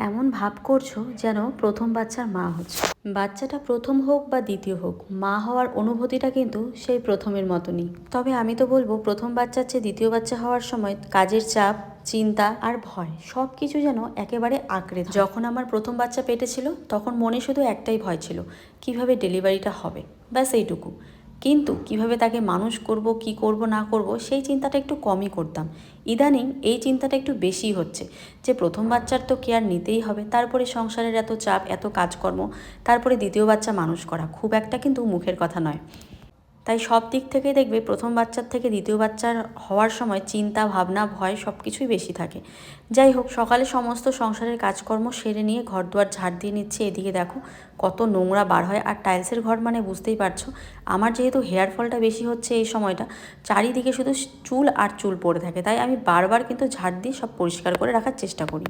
এমন ভাব করছো যেন প্রথম বাচ্চার মা হচ্ছে। বাচ্চাটা প্রথম হোক বা দ্বিতীয় হোক, মা হওয়ার অনুভূতিটা কিন্তু সেই প্রথমের মতনই। তবে আমি তো বলবো প্রথম বাচ্চার চেয়ে দ্বিতীয় বাচ্চা হওয়ার সময় কাজের চাপ, চিন্তা আর ভয় সব কিছু যেন একেবারে আঁকড়ে ধরে। যখন আমার প্রথম বাচ্চা পেটে ছিল তখন মনে শুধু একটাই ভয় ছিল, কিভাবে ডেলিভারিটা হবে, ব্যাস এইটুকু। কিন্তু কিভাবে তাকে মানুষ করব, কি করব না করব সেই চিন্তাটা একটু কমই করতাম। ইদানিং এই চিন্তাটা একটু বেশি হচ্ছে যে প্রথম বাচ্চার তো কেয়ার নিতেই হবে, তারপরে সংসারের এত চাপ, এত কাজকর্ম, তারপরে দ্বিতীয় বাচ্চা মানুষ করা খুব একটা কিন্তু মুখের কথা নয়। তাই সব দিক থেকেই দেখবে প্রথম বাচ্চার থেকে দ্বিতীয় বাচ্চার হওয়ার সময় চিন্তা, ভাবনা, ভয় সব কিছুই বেশি থাকে। যাই হোক, সকালে সমস্ত সংসারের কাজকর্ম সেরে নিয়ে ঘর দুয়ার ঝাড় দিয়ে নিচ্ছে। এদিকে দেখো কত নোংরা বার হয়, আর টাইলসের ঘর মানে বুঝতেই পারছো। আমার যেহেতু হেয়ার ফলটা বেশি হচ্ছে এই সময়টা, চারিদিকে শুধু চুল আর চুল পড়ে থাকে, তাই আমি বারবার কিন্তু ঝাড় দিয়ে সব পরিষ্কার করে রাখার চেষ্টা করি।